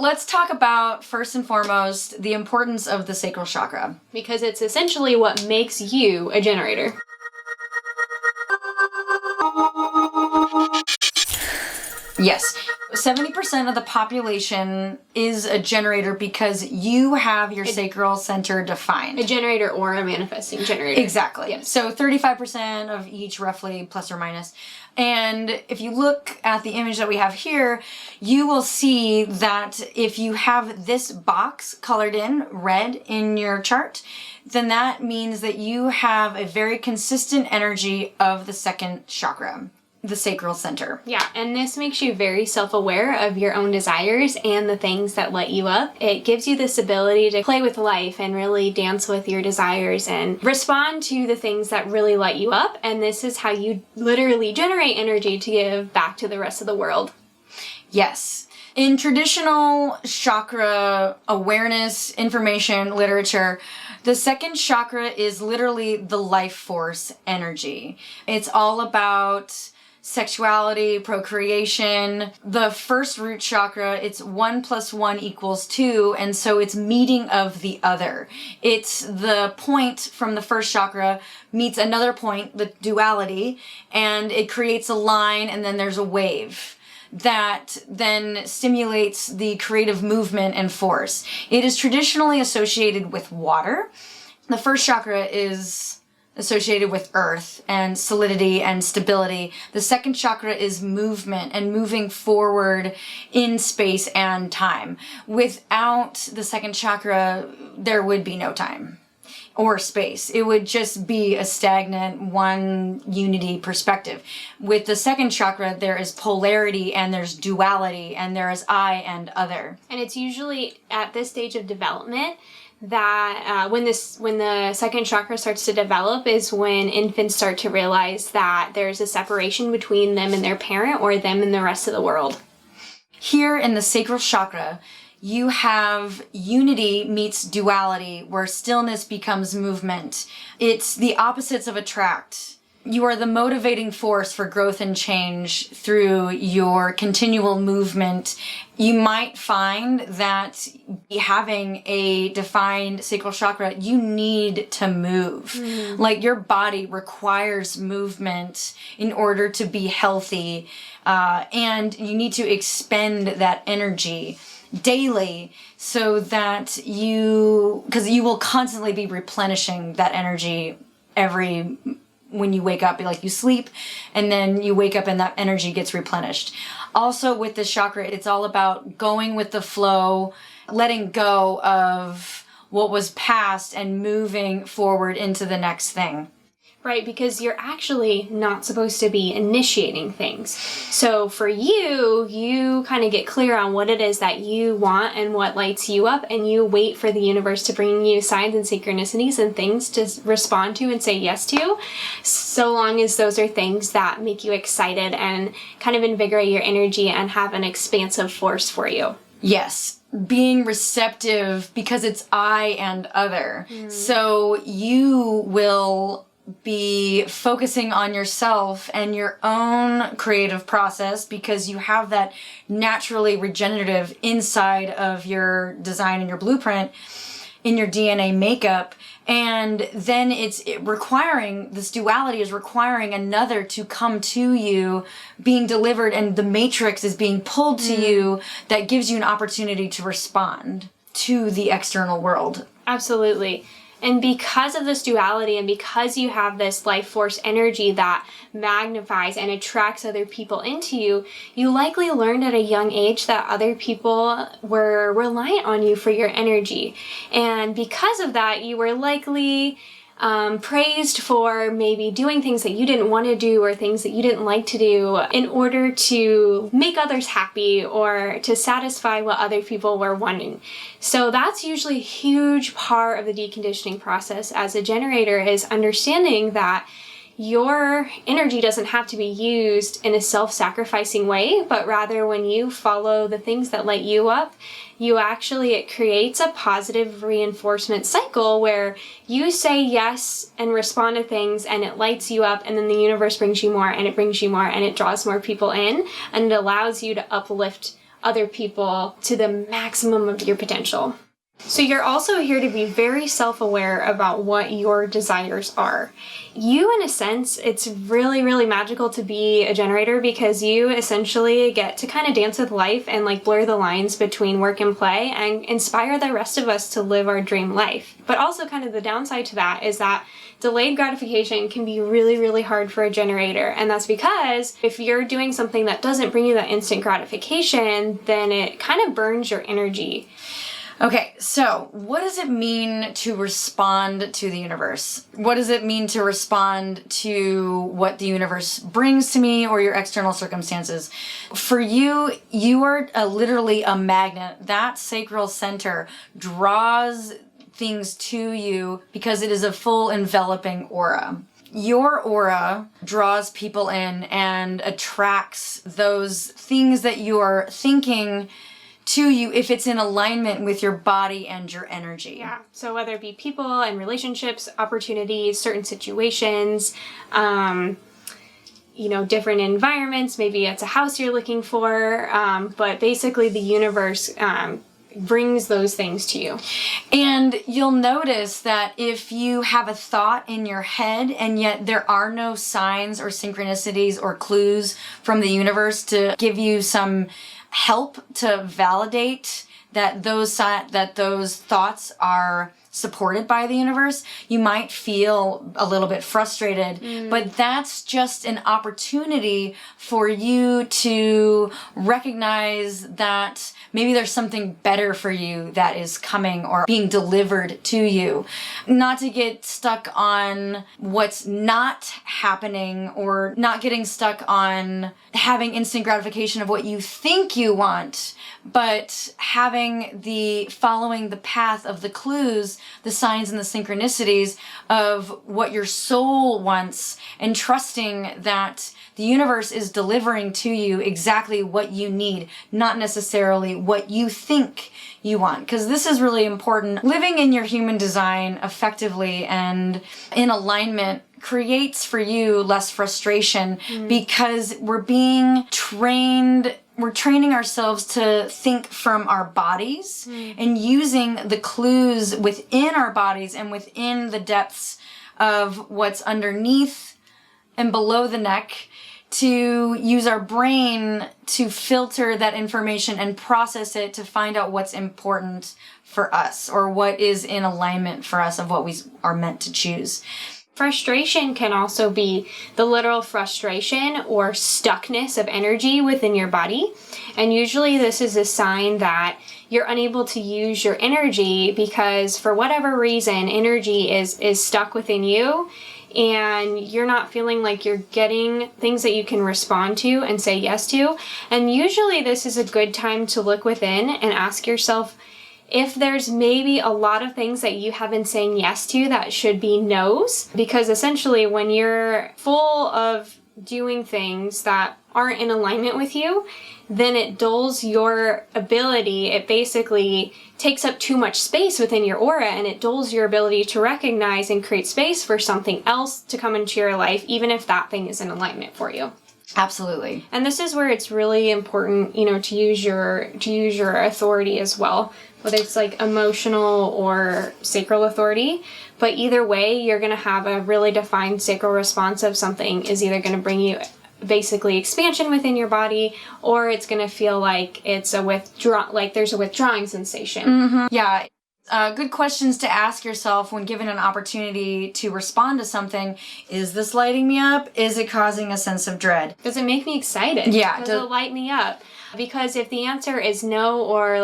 Let's talk about, first and foremost, the importance of the sacral chakra. Because it's essentially what makes you a generator. Yes. 70% of the population is a generator because you have your sacral center defined. A generator or a manifesting generator. Exactly. Yes. So 35% of each, roughly, plus or minus. And if you look at the image that we have here, you will see that if you have this box colored in red in your chart, then that means that you have a very consistent energy of the second chakra, the sacral center. Yeah, and this makes you very self-aware of your own desires and the things that light you up. It gives you this ability to play with life and really dance with your desires and respond to the things that really light you up. And this is how you literally generate energy to give back to the rest of the world. Yes. In traditional chakra awareness, information, literature, the second chakra is literally the life force energy. It's all about sexuality, procreation. The first root chakra, it's 1 + 1 = 2, and so it's meeting of the other. It's the point from the first chakra meets another point, the duality, and it creates a line, and then there's a wave that then stimulates the creative movement and force. It is traditionally associated with water. The first chakra is associated with earth and solidity and stability. The second chakra is movement and moving forward in space and time. Without the second chakra, there would be no time or space. It would just be a stagnant one unity perspective. With the second chakra, there is polarity and there's duality and there is I and other. And it's usually at this stage of development that when the second chakra starts to develop is when infants start to realize that there's a separation between them and their parent or them and the rest of the world. Here in the sacral chakra, you have unity meets duality, where stillness becomes movement. It's the opposites of attract. You are the motivating force for growth and change through your continual movement. You might find that having a defined sacral chakra, you need to move. Like your body requires movement in order to be healthy, and you need to expend that energy daily so that because you will constantly be replenishing that energy when you wake up. Like you sleep and then you wake up and that energy gets replenished. Also with this chakra, it's all about going with the flow, letting go of what was past and moving forward into the next thing. Right, because you're actually not supposed to be initiating things. So for you kind of get clear on what it is that you want and what lights you up, and you wait for the universe to bring you signs and synchronicities and things to respond to and say yes to, so long as those are things that make you excited and kind of invigorate your energy and have an expansive force for you. Yes. Being receptive because it's I and other. So you will be focusing on yourself and your own creative process because you have that naturally regenerative inside of your design and your blueprint in your DNA makeup. And then this duality is requiring another to come to you, being delivered, and the matrix is being pulled to you that gives you an opportunity to respond to the external world. Absolutely. And because of this duality and because you have this life force energy that magnifies and attracts other people into you, you likely learned at a young age that other people were reliant on you for your energy. And because of that, you were likely praised for maybe doing things that you didn't want to do or things that you didn't like to do in order to make others happy or to satisfy what other people were wanting. So that's usually a huge part of the deconditioning process as a generator, is understanding that your energy doesn't have to be used in a self-sacrificing way, but rather when you follow the things that light you up, it creates a positive reinforcement cycle where you say yes and respond to things and it lights you up, and then the universe brings you more and it brings you more and it draws more people in, and it allows you to uplift other people to the maximum of your potential. So you're also here to be very self-aware about what your desires are. You, in a sense, it's really, really magical to be a generator because you essentially get to kind of dance with life and like blur the lines between work and play and inspire the rest of us to live our dream life. But also kind of the downside to that is that delayed gratification can be really, really hard for a generator. And that's because if you're doing something that doesn't bring you that instant gratification, then it kind of burns your energy. Okay, so what does it mean to respond to the universe? What does it mean to respond to what the universe brings to me or your external circumstances? For you, you are literally a magnet. That sacral center draws things to you because it is a full enveloping aura. Your aura draws people in and attracts those things that you are thinking to you if it's in alignment with your body and your energy. Yeah. So whether it be people and relationships, opportunities, certain situations, different environments, maybe it's a house you're looking for, but basically the universe brings those things to you. And you'll notice that if you have a thought in your head and yet there are no signs or synchronicities or clues from the universe to give you some help to validate that those thoughts are supported by the universe, you might feel a little bit frustrated, but that's just an opportunity for you to recognize that maybe there's something better for you that is coming or being delivered to you. Not to get stuck on what's not happening or not getting stuck on having instant gratification of what you think you want, but following the path of the clues, the signs and the synchronicities of what your soul wants, and trusting that the universe is delivering to you exactly what you need, not necessarily what you think you want. Because this is really important. Living in your human design effectively and in alignment creates for you less frustration because we're training ourselves to think from our bodies and using the clues within our bodies and within the depths of what's underneath and below the neck to use our brain to filter that information and process it to find out what's important for us or what is in alignment for us of what we are meant to choose. Frustration can also be the literal frustration or stuckness of energy within your body. And usually this is a sign that you're unable to use your energy because for whatever reason, energy is stuck within you and you're not feeling like you're getting things that you can respond to and say yes to. And usually this is a good time to look within and ask yourself, if there's maybe a lot of things that you have been saying yes to that should be no's, because essentially when you're full of doing things that aren't in alignment with you, then it dulls your ability. It basically takes up too much space within your aura and it dulls your ability to recognize and create space for something else to come into your life, even if that thing is in alignment for you. Absolutely. And this is where it's really important, to use your authority as well, whether it's like emotional or sacral authority. But either way, you're going to have a really defined sacral response of something is either going to bring you basically expansion within your body, or it's going to feel like it's there's a withdrawing sensation. Mm-hmm. Yeah. Good questions to ask yourself when given an opportunity to respond to something. Is this lighting me up? Is it causing a sense of dread? Does it make me excited? Yeah. Does it light me up? Because if the answer is no or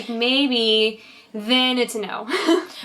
maybe, then it's a no.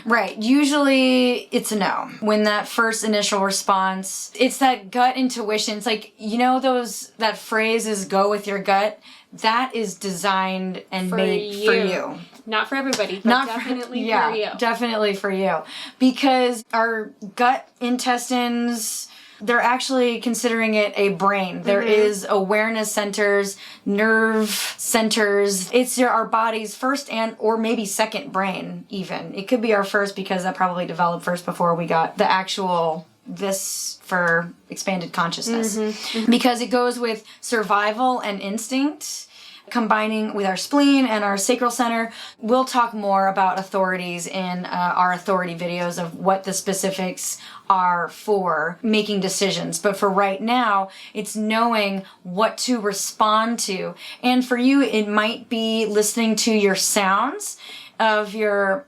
Right. Usually it's a no. When that first initial response, it's that gut intuition. It's like, that phrase is go with your gut. That is designed and made for you. Not for everybody, but definitely for you. Definitely for you. Because our gut intestines, they're actually considering it a brain. There is awareness centers, nerve centers. It's our body's first or maybe second brain even. It could be our first because that probably developed first before we got the actual this for expanded consciousness. Because it goes with survival and instinct, combining with our spleen and our sacral center. We'll talk more about authorities in our authority videos of what the specifics are for making decisions. But for right now, it's knowing what to respond to. And for you, it might be listening to your sounds of your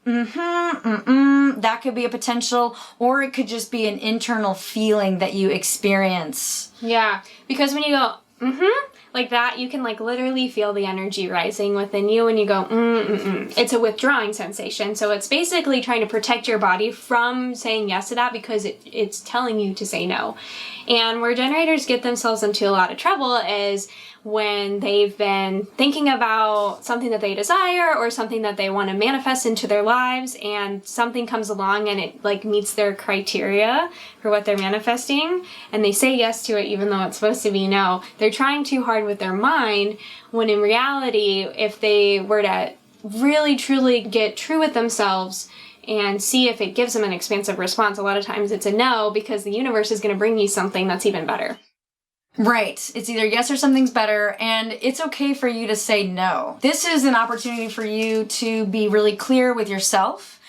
that could be a potential, or it could just be an internal feeling that you experience. Yeah, because when you go, like that, you can like literally feel the energy rising within you when you go, It's a withdrawing sensation. So it's basically trying to protect your body from saying yes to that because it's telling you to say no. And where generators get themselves into a lot of trouble is when they've been thinking about something that they desire or something that they want to manifest into their lives, and something comes along and it like meets their criteria for what they're manifesting, and they say yes to it even though it's supposed to be no. They're trying too hard with their mind, when in reality, if they were to really truly get true with themselves and see if it gives them an expansive response, a lot of times it's a no, because the universe is going to bring you something that's even better. Right. It's either yes or something's better, and it's okay for you to say no. This is an opportunity for you to be really clear with yourself.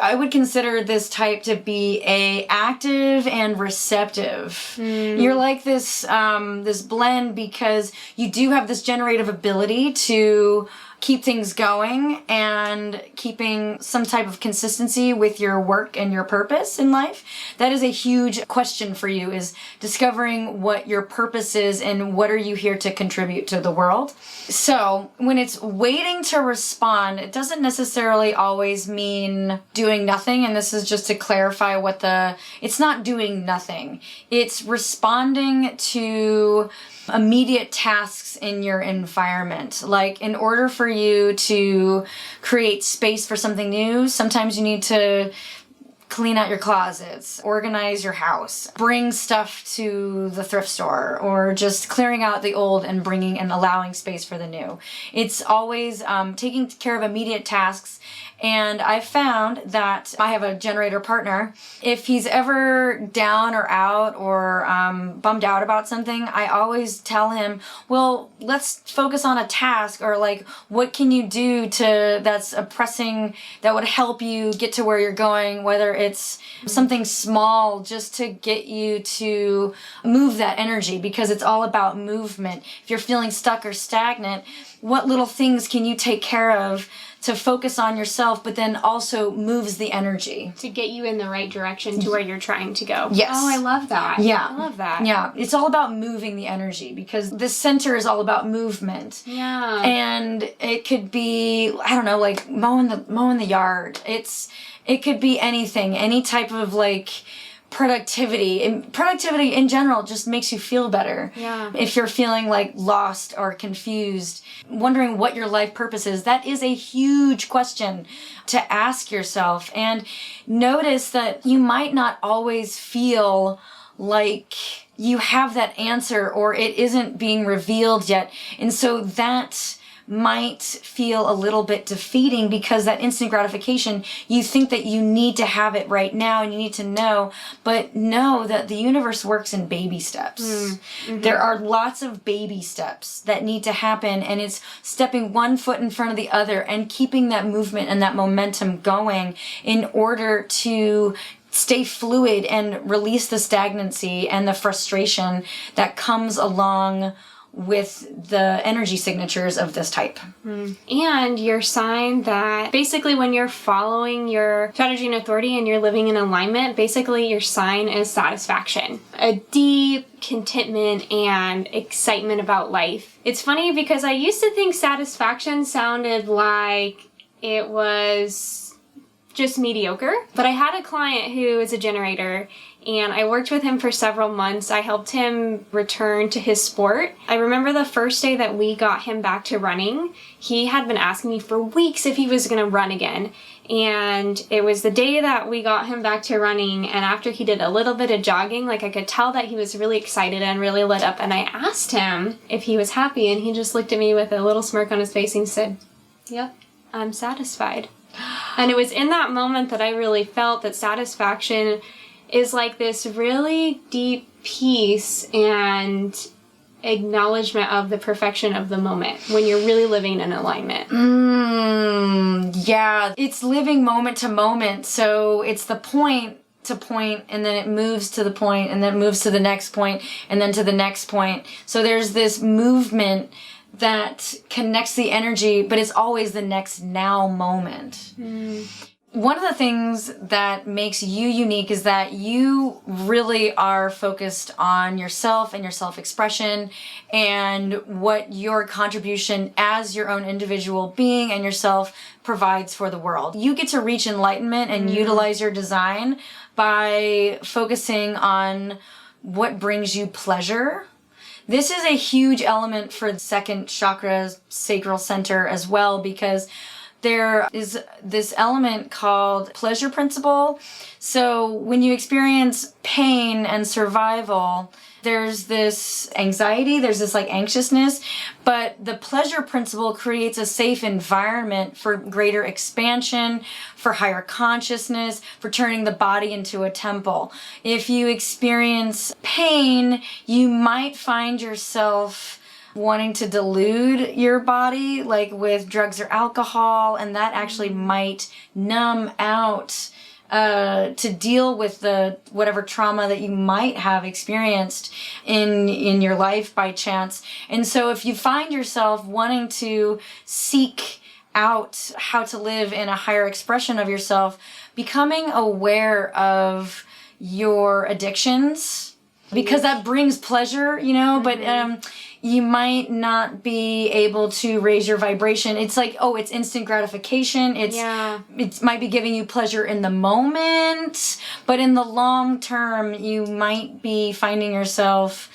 I would consider this type to be active and receptive. You're like this this blend because you do have this generative ability to keep things going and keeping some type of consistency with your work and your purpose in life. That is a huge question for you, is discovering what your purpose is and what are you here to contribute to the world. So when it's waiting to respond, it doesn't necessarily always mean doing nothing. And this is just to clarify it's not doing nothing. It's responding to immediate tasks in your environment. Like, in order for you to create space for something new, sometimes you need to clean out your closets, organize your house, bring stuff to the thrift store, or just clearing out the old and bringing and allowing space for the new. It's always taking care of immediate tasks. And I found that I have a generator partner. If he's ever down or out or bummed out about something, I always tell him, well, let's focus on a task, or like, what can you do that's a pressing, that would help you get to where you're going, whether it's something small just to get you to move that energy, because it's all about movement. If you're feeling stuck or stagnant, what little things can you take care of to focus on yourself, but then also moves the energy to get you in the right direction to where you're trying to go. Yes. Oh, I love that. Yeah. I love that. Yeah. It's all about moving the energy, because the center is all about movement. Yeah. And it could be, I don't know, like mowing the yard. It could be anything, any type of like productivity. And productivity in general just makes you feel better. Yeah. If you're feeling like lost or confused, wondering what your life purpose is, that is a huge question to ask yourself. And notice that you might not always feel like you have that answer, or it isn't being revealed yet. And so that might feel a little bit defeating, because that instant gratification, you think that you need to have it right now and you need to know, but know that the universe works in baby steps. Mm-hmm. There are lots of baby steps that need to happen, and it's stepping one foot in front of the other and keeping that movement and that momentum going in order to stay fluid and release the stagnancy and the frustration that comes along with the energy signatures of this type. And your sign that basically when you're following your strategy and authority and you're living in alignment, basically your sign is satisfaction. A deep contentment and excitement about life. It's funny because I used to think satisfaction sounded like it was just mediocre, but I had a client who is a generator, and I worked with him for several months. I helped him return to his sport. I remember the first day that we got him back to running, he had been asking me for weeks if he was going to run again. And it was the day that we got him back to running, and after he did a little bit of jogging, like I could tell that he was really excited and really lit up, and I asked him if he was happy, and he just looked at me with a little smirk on his face and said, "Yep, I'm satisfied." And it was in that moment that I really felt that satisfaction is like this really deep peace and acknowledgement of the perfection of the moment when you're really living in alignment. Yeah, it's living moment to moment. So it's the point to point, and then it moves to the point, and then it moves to the next point, and then to the next point. So there's this movement that connects the energy, but it's always the next now moment. One of the things that makes you unique is that you really are focused on yourself and your self-expression and what your contribution as your own individual being and yourself provides for the world. You get to reach enlightenment and utilize your design by focusing on what brings you pleasure. This is a huge element for the second chakra, sacral center as well, because there is this element called pleasure principle. So when you experience pain and survival, there's this anxiety, there's this like anxiousness, but the pleasure principle creates a safe environment for greater expansion, for higher consciousness, for turning the body into a temple. If you experience pain, you might find yourself wanting to delude your body, like with drugs or alcohol, and that actually might numb out to deal with the whatever trauma that you might have experienced in your life by chance. And so if you find yourself wanting to seek out how to live in a higher expression of yourself, becoming aware of your addictions, because that brings pleasure, you know, but you might not be able to raise your vibration. It's like, oh, it's instant gratification. It might be giving you pleasure in the moment, but in the long term, you might be finding yourself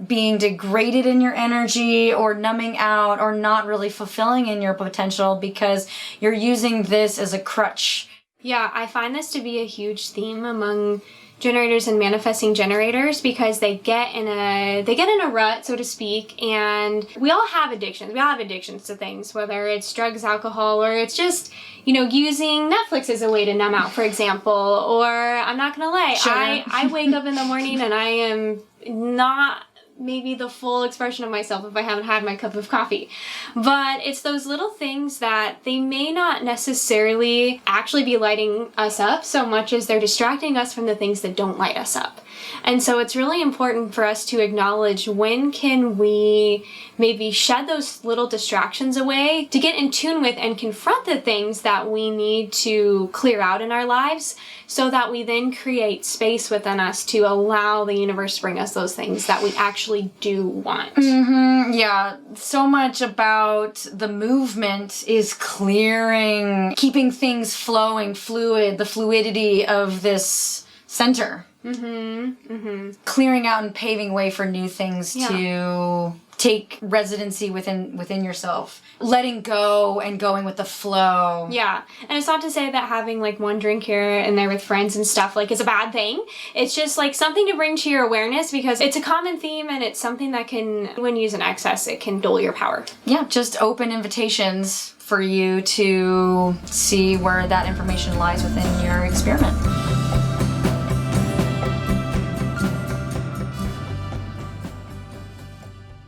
being degraded in your energy or numbing out or not really fulfilling in your potential because you're using this as a crutch. Yeah, I find this to be a huge theme among generators and manifesting generators because they get in a rut, so to speak, and we all have addictions. We all have addictions to things, whether it's drugs, alcohol, or it's just, you know, using Netflix as a way to numb out, for example. Or I'm not gonna lie, I wake up in the morning and I am not maybe the full expression of myself if I haven't had my cup of coffee. But it's those little things that they may not necessarily actually be lighting us up so much as they're distracting us from the things that don't light us up. And so it's really important for us to acknowledge when can we maybe shed those little distractions away to get in tune with and confront the things that we need to clear out in our lives so that we then create space within us to allow the universe to bring us those things that we actually do want. Yeah, so much about the movement is clearing, keeping things flowing, fluid, the fluidity of this center. Clearing out and paving way for new things to take residency within yourself. Letting go and going with the flow. Yeah. And it's not to say that having like one drink here and there with friends and stuff like is a bad thing. It's just like something to bring to your awareness because it's a common theme and it's something that can, when used in excess, it can dull your power. Yeah, just open invitations for you to see where that information lies within your experiment.